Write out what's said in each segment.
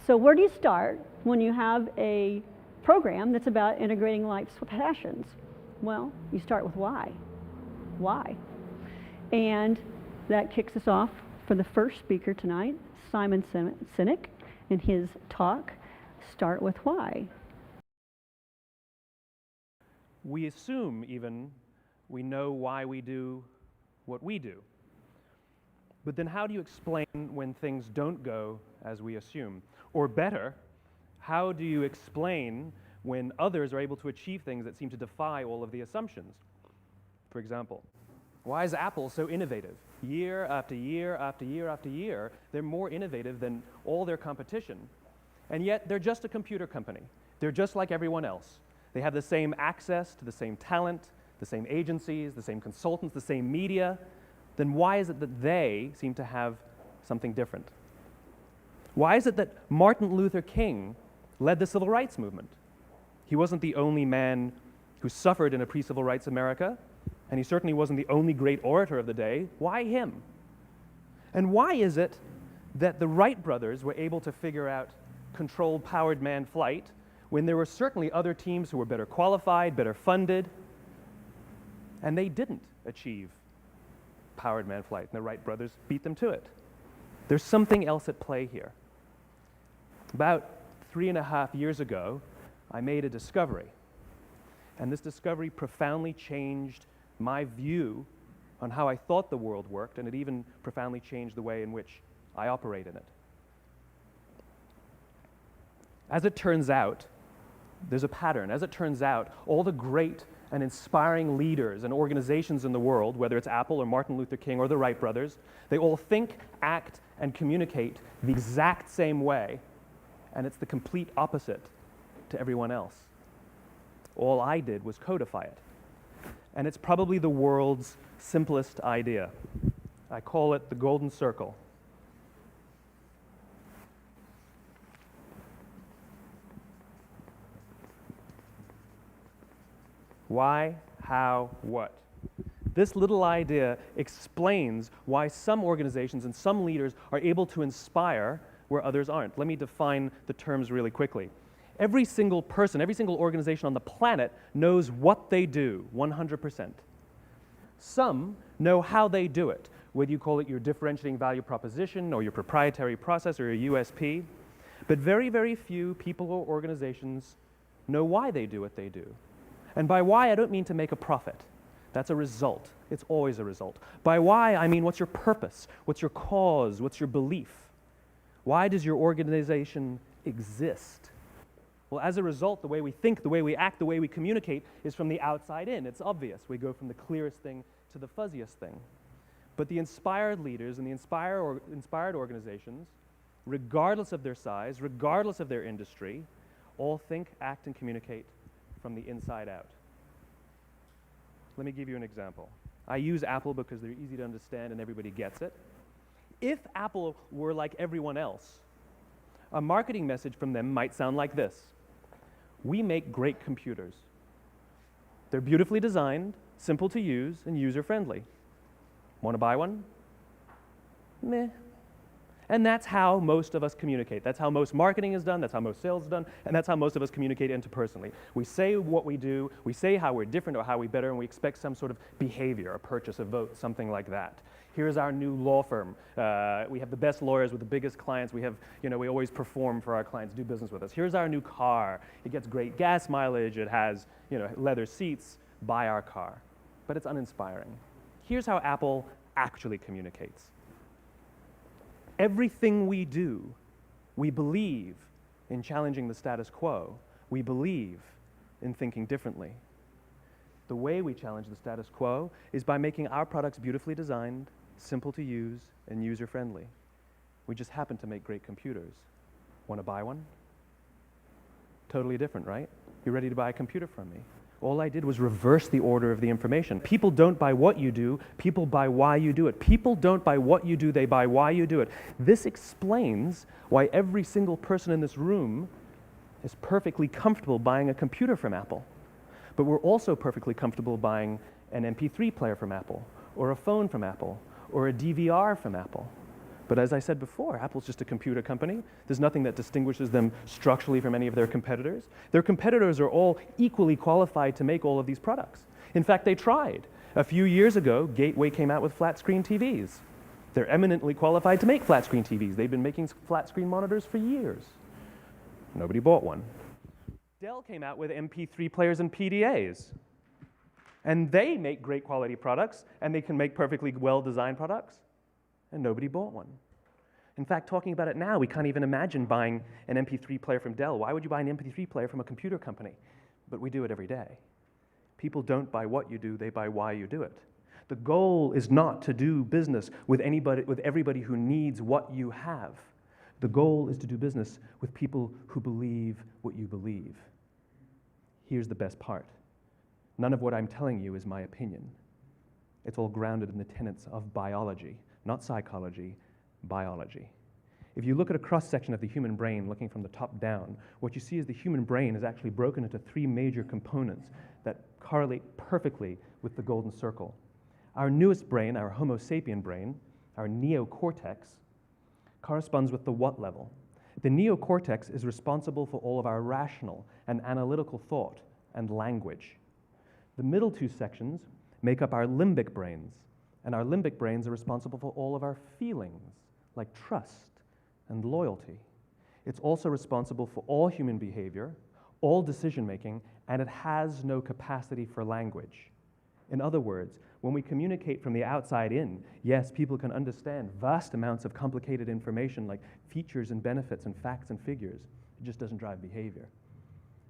So where do you start when you have a program that's about integrating life's passions? Well, you start with why. Why? And that kicks us off for the first speaker tonight, Simon Sinek, in his talk, Start with Why. We assume even we know why we do what we do. But then how do you explain when things don't go as we assume? Or better, how do you explain when others are able to achieve things that seem to defy all of the assumptions? For example, why is Apple so innovative? Year after year after year after year, they're more innovative than all their competition. And yet they're just a computer company. They're just like everyone else. They have the same access to the same talent, the same agencies, the same consultants, the same media. Then why is it that they seem to have something different? Why is it that Martin Luther King led the civil rights movement? He wasn't the only man who suffered in a pre-civil rights America, and he certainly wasn't the only great orator of the day. Why him? And why is it that the Wright brothers were able to figure out controlled powered manned flight when there were certainly other teams who were better qualified, better funded, and they didn't achieve powered manned flight, and the Wright brothers beat them to it? There's something else at play here. About 3.5 years ago, I made a discovery, and this discovery profoundly changed my view on how I thought the world worked, and it even profoundly changed the way in which I operate in it. As it turns out, there's a pattern. As it turns out, all the great and inspiring leaders and organizations in the world, whether it's Apple or Martin Luther King or the Wright brothers, they all think, act, and communicate the exact same way, and it's the complete opposite to everyone else. All I did was codify it. And it's probably the world's simplest idea. I call it the golden circle. Why, how, what? This little idea explains why some organizations and some leaders are able to inspire where others aren't. Let me define the terms really quickly. Every single person, every single organization on the planet knows what they do, 100%. Some know how they do it, whether you call it your differentiating value proposition or your proprietary process or your USP. But very, very few people or organizations know why they do what they do. And by why, I don't mean to make a profit. That's a result. It's always a result. By why, I mean what's your purpose? What's your cause? What's your belief? Why does your organization exist? Well, as a result, the way we think, the way we act, the way we communicate is from the outside in. It's obvious. We go from the clearest thing to the fuzziest thing. But the inspired leaders and the inspired organizations, regardless of their size, regardless of their industry, all think, act, and communicate from the inside out. Let me give you an example. I use Apple because they're easy to understand and everybody gets it. If Apple were like everyone else, a marketing message from them might sound like this. We make great computers. They're beautifully designed, simple to use, and user-friendly. Want to buy one? Meh. And that's how most of us communicate. That's how most marketing is done, that's how most sales is done, and that's how most of us communicate interpersonally. We say what we do, we say how we're different or how we're better, and we expect some sort of behavior, a purchase, a vote, something like that. Here's our new law firm. We have the best lawyers with the biggest clients. We have, we always perform for our clients, do business with us. Here's our new car. It gets great gas mileage. It has, leather seats. Buy our car. But it's uninspiring. Here's how Apple actually communicates. Everything we do, we believe in challenging the status quo. We believe in thinking differently. The way we challenge the status quo is by making our products beautifully designed, simple to use, and user-friendly. We just happen to make great computers. Want to buy one? Totally different, right? You're ready to buy a computer from me. All I did was reverse the order of the information. People don't buy what you do, people buy why you do it. People don't buy what you do, they buy why you do it. This explains why every single person in this room is perfectly comfortable buying a computer from Apple. But we're also perfectly comfortable buying an MP3 player from Apple, or a phone from Apple, or a DVR from Apple. But as I said before, Apple's just a computer company. There's nothing that distinguishes them structurally from any of their competitors. Their competitors are all equally qualified to make all of these products. In fact, they tried. A few years ago, Gateway came out with flat-screen TVs. They're eminently qualified to make flat-screen TVs. They've been making flat-screen monitors for years. Nobody bought one. Dell came out with MP3 players and PDAs. And they make great quality products, and they can make perfectly well-designed products, and nobody bought one. In fact, talking about it now, we can't even imagine buying an MP3 player from Dell. Why would you buy an MP3 player from a computer company? But we do it every day. People don't buy what you do, they buy why you do it. The goal is not to do business with everybody who needs what you have. The goal is to do business with people who believe what you believe. Here's the best part. None of what I'm telling you is my opinion. It's all grounded in the tenets of biology, not psychology, biology. If you look at a cross-section of the human brain, looking from the top down, what you see is the human brain is actually broken into three major components that correlate perfectly with the golden circle. Our newest brain, our Homo sapien brain, our neocortex, corresponds with the what level. The neocortex is responsible for all of our rational and analytical thought and language. The middle two sections make up our limbic brains, and our limbic brains are responsible for all of our feelings, like trust and loyalty. It's also responsible for all human behavior, all decision-making, and it has no capacity for language. In other words, when we communicate from the outside in, yes, people can understand vast amounts of complicated information like features and benefits and facts and figures. It just doesn't drive behavior.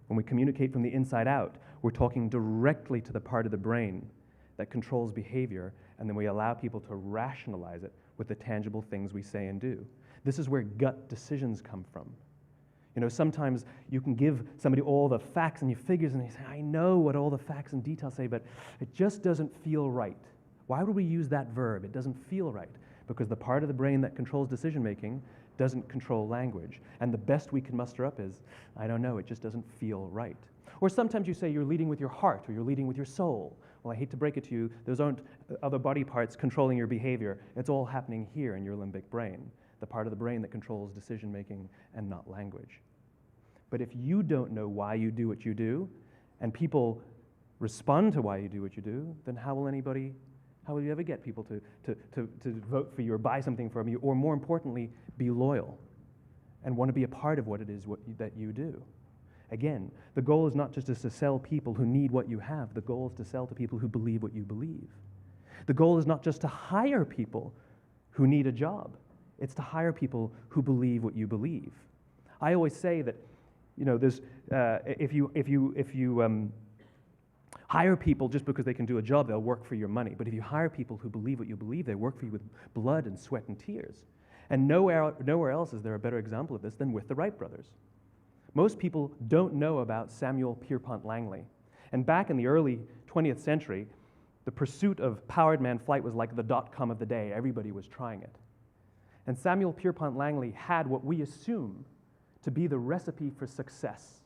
When we communicate from the inside out, we're talking directly to the part of the brain that controls behavior, and then we allow people to rationalize it with the tangible things we say and do. This is where gut decisions come from. You know, sometimes you can give somebody all the facts and your figures, and they say, I know what all the facts and details say, but it just doesn't feel right. Why would we use that verb? It doesn't feel right. Because the part of the brain that controls decision-making doesn't control language. And the best we can muster up is, I don't know, it just doesn't feel right. Or sometimes you say you're leading with your heart or you're leading with your soul. Well, I hate to break it to you, those aren't other body parts controlling your behavior. It's all happening here in your limbic brain, the part of the brain that controls decision-making and not language. But if you don't know why you do what you do, and people respond to why you do what you do, then how will you ever get people to vote for you or buy something from you, or more importantly, be loyal and want to be a part of what it is that you do? Again, the goal is not just to sell people who need what you have. The goal is to sell to people who believe what you believe. The goal is not just to hire people who need a job. It's to hire people who believe what you believe. I always say that, you know, there's if you hire people just because they can do a job, they'll work for your money. But if you hire people who believe what you believe, they work for you with blood and sweat and tears. And nowhere else is there a better example of this than with the Wright brothers. Most people don't know about Samuel Pierpont Langley. And back in the early 20th century, the pursuit of powered man flight was like the dot-com of the day. Everybody was trying it. And Samuel Pierpont Langley had what we assume to be the recipe for success.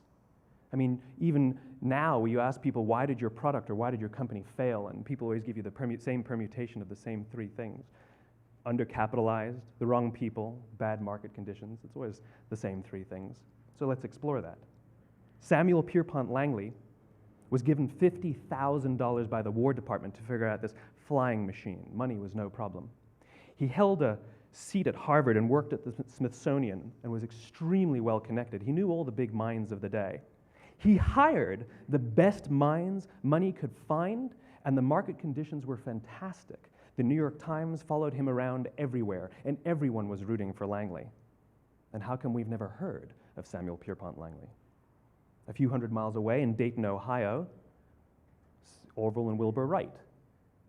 I mean, even now, you ask people, why did your product or why did your company fail? And people always give you the same permutation of the same three things. Undercapitalized, the wrong people, bad market conditions. It's always the same three things. So let's explore that. Samuel Pierpont Langley was given $50,000 by the War Department to figure out this flying machine. Money was no problem. He held a seat at Harvard and worked at the Smithsonian and was extremely well connected. He knew all the big minds of the day. He hired the best minds money could find, and the market conditions were fantastic. The New York Times followed him around everywhere, and everyone was rooting for Langley. And how come we've never heard of Samuel Pierpont Langley? A few hundred miles away in Dayton, Ohio, Orville and Wilbur Wright.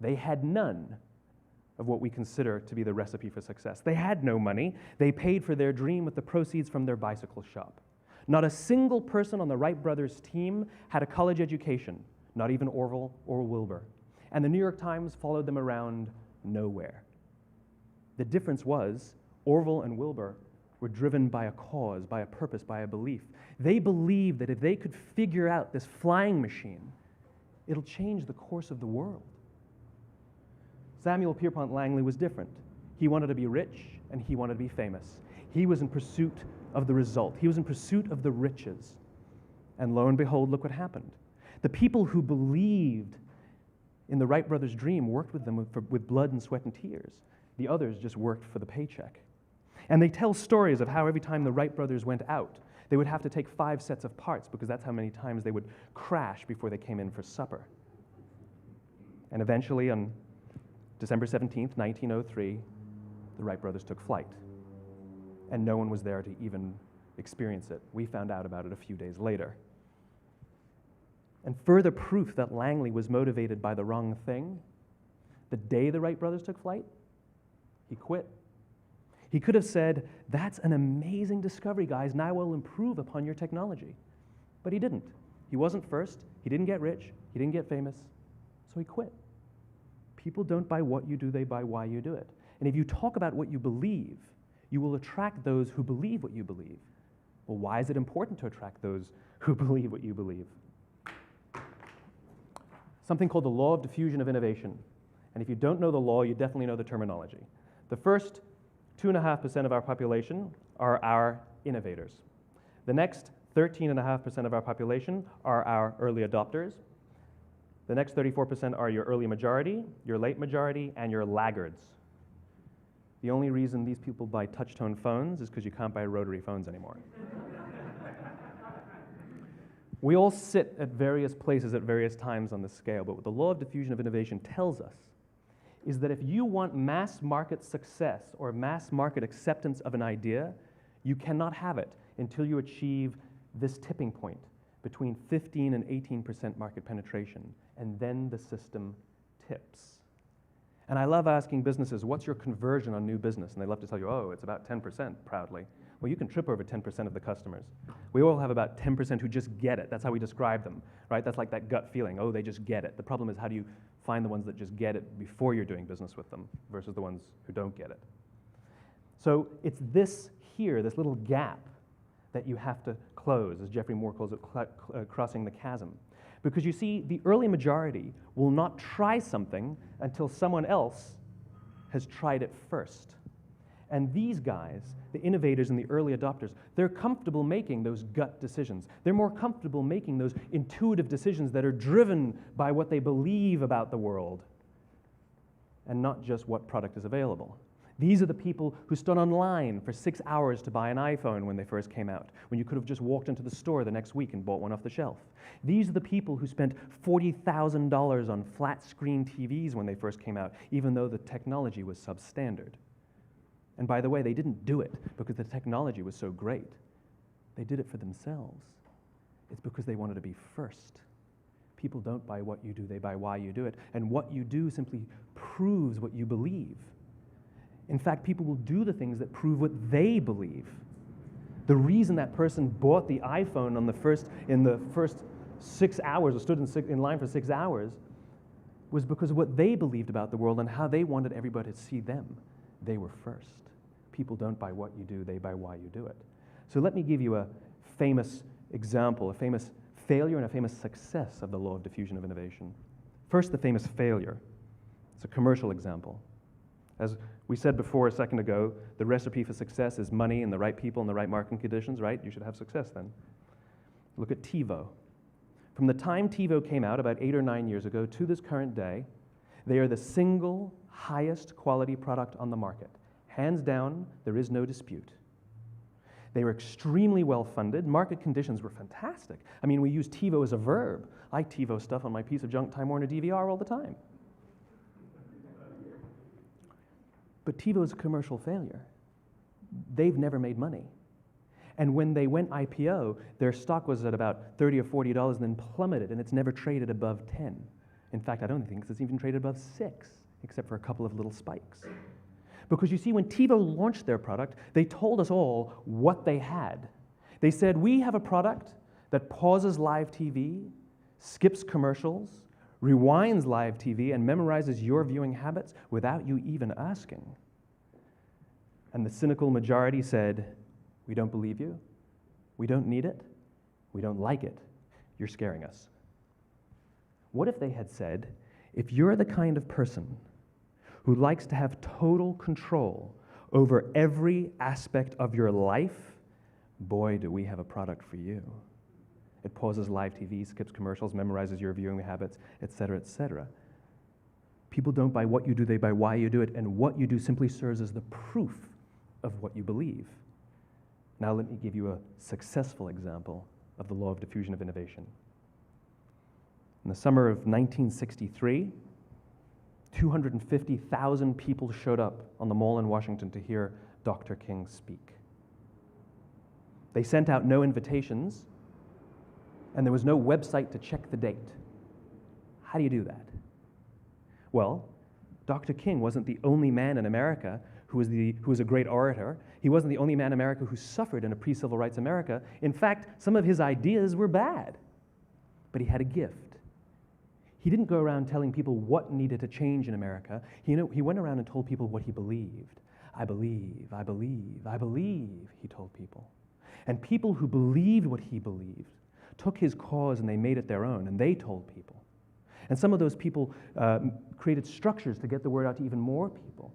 They had none of what we consider to be the recipe for success. They had no money. They paid for their dream with the proceeds from their bicycle shop. Not a single person on the Wright brothers' team had a college education, not even Orville or Wilbur. And the New York Times followed them around nowhere. The difference was Orville and Wilbur were driven by a cause, by a purpose, by a belief. They believed that if they could figure out this flying machine, it'll change the course of the world. Samuel Pierpont Langley was different. He wanted to be rich, and he wanted to be famous. He was in pursuit of the result. He was in pursuit of the riches. And lo and behold, look what happened. The people who believed in the Wright brothers' dream worked with them with blood and sweat and tears. The others just worked for the paycheck. And they tell stories of how every time the Wright brothers went out, they would have to take 5 sets of parts because that's how many times they would crash before they came in for supper. And eventually, on December 17th, 1903, the Wright brothers took flight. And no one was there to even experience it. We found out about it a few days later. And further proof that Langley was motivated by the wrong thing, the day the Wright brothers took flight, he quit. He could have said, "That's an amazing discovery, guys. Now we'll improve upon your technology." But he didn't. He wasn't first. He didn't get rich. He didn't get famous. So he quit. People don't buy what you do, they buy why you do it. And if you talk about what you believe, you will attract those who believe what you believe. Well, why is it important to attract those who believe what you believe? Something called the law of diffusion of innovation. And if you don't know the law, you definitely know the terminology. The first 2.5% of our population are our innovators. The next 13.5% of our population are our early adopters. The next 34% are your early majority, your late majority, and your laggards. The only reason these people buy touch-tone phones is because you can't buy rotary phones anymore. We all sit at various places at various times on the scale, but what the law of diffusion of innovation tells us is that if you want mass market success or mass market acceptance of an idea, you cannot have it until you achieve this tipping point between 15 and 18% market penetration, and then the system tips. And I love asking businesses, what's your conversion on new business? And they love to tell you, oh, it's about 10% proudly. Well, you can trip over 10% of the customers. We all have about 10% who just get it. That's how we describe them, right? That's like that gut feeling, oh, they just get it. The problem is, how do you find the ones that just get it before you're doing business with them versus the ones who don't get it? So it's this here, this little gap, that you have to close, as Geoffrey Moore calls it, crossing the chasm. Because you see, the early majority will not try something until someone else has tried it first. And these guys, the innovators and the early adopters, they're comfortable making those gut decisions. They're more comfortable making those intuitive decisions that are driven by what they believe about the world and not just what product is available. These are the people who stood online for 6 hours to buy an iPhone when they first came out, when you could have just walked into the store the next week and bought one off the shelf. These are the people who spent $40,000 on flat-screen TVs when they first came out, even though the technology was substandard. And by the way, they didn't do it because the technology was so great. They did it for themselves. It's because they wanted to be first. People don't buy what you do, they buy why you do it. And what you do simply proves what you believe. In fact, people will do the things that prove what they believe. The reason that person bought the iPhone in the first 6 hours, or stood in line for 6 hours, was because of what they believed about the world and how they wanted everybody to see them. They were first. People don't buy what you do, they buy why you do it. So let me give you a famous example, a famous failure and a famous success of the law of diffusion of innovation. First, the famous failure. It's a commercial example. As we said before a second ago, the recipe for success is money and the right people and the right marketing conditions, right? You should have success then. Look at Tivo. From the time Tivo came out about 8 or 9 years ago to this current day, they are the single highest quality product on the market. Hands down, there is no dispute. They were extremely well funded. Market conditions were fantastic. I mean, we use Tivo as a verb. I Tivo stuff on my piece of junk Time Warner DVR all the time. But Tivo is a commercial failure. They've never made money. And when they went IPO, their stock was at about $30 or $40 and then plummeted, and it's never traded above 10. In fact, I don't think it's even traded above 6, except for a couple of little spikes. Because you see, when Tivo launched their product, they told us all what they had. They said, we have a product that pauses live TV, skips commercials, rewinds live TV, and memorizes your viewing habits without you even asking. And the cynical majority said, we don't believe you, we don't need it, we don't like it, you're scaring us. What if they had said, if you're the kind of person who likes to have total control over every aspect of your life, boy, do we have a product for you. It pauses live TV, skips commercials, memorizes your viewing habits, etc., etc. People don't buy what you do, they buy why you do it, and what you do simply serves as the proof of what you believe. Now let me give you a successful example of the law of diffusion of innovation. In the summer of 1963, 250,000 people showed up on the Mall in Washington to hear Dr. King speak. They sent out no invitations, and there was no website to check the date. How do you do that? Well, Dr. King wasn't the only man in America who was a great orator. He wasn't the only man in America who suffered in a pre-civil rights America. In fact, some of his ideas were bad, but he had a gift. He didn't go around telling people what needed to change in America. He went around and told people what he believed. I believe, I believe, I believe, he told people. And people who believed what he believed took his cause and they made it their own, and they told people. And some of those people created structures to get the word out to even more people.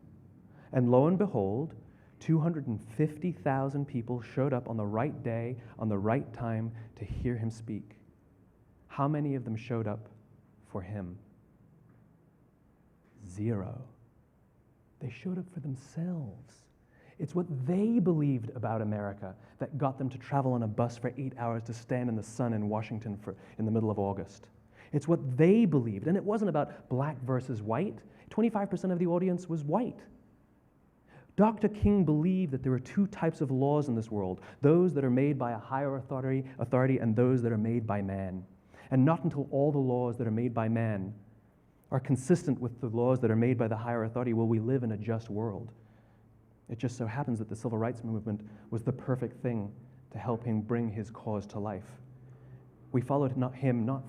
And lo and behold, 250,000 people showed up on the right day, on the right time to hear him speak. How many of them showed up for him? 0. They showed up for themselves. It's what they believed about America that got them to travel on a bus for 8 hours to stand in the sun in Washington in the middle of August. It's what they believed, and it wasn't about black versus white. 25% of the audience was white. Dr. King believed that there are 2 types of laws in this world, those that are made by a higher authority and those that are made by man. And not until all the laws that are made by man are consistent with the laws that are made by the higher authority will we live in a just world. It just so happens that the civil rights movement was the perfect thing to help him bring his cause to life. We followed not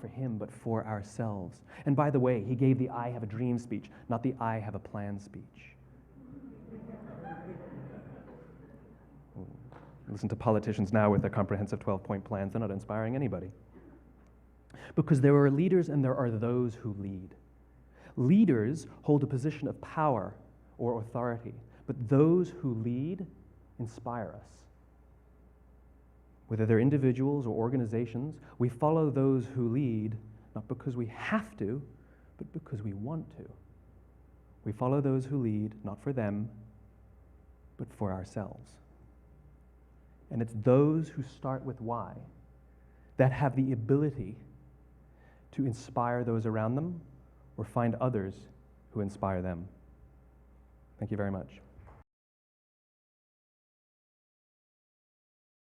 for him, but for ourselves. And by the way, he gave the I have a dream speech, not the I have a plan speech. Listen to politicians now with their comprehensive 12-point plans. They're not inspiring anybody. Because there are leaders and there are those who lead. Leaders hold a position of power or authority, but those who lead inspire us. Whether they're individuals or organizations, we follow those who lead not because we have to, but because we want to. We follow those who lead not for them, but for ourselves. And it's those who start with why that have the ability to inspire those around them or find others who inspire them. Thank you very much.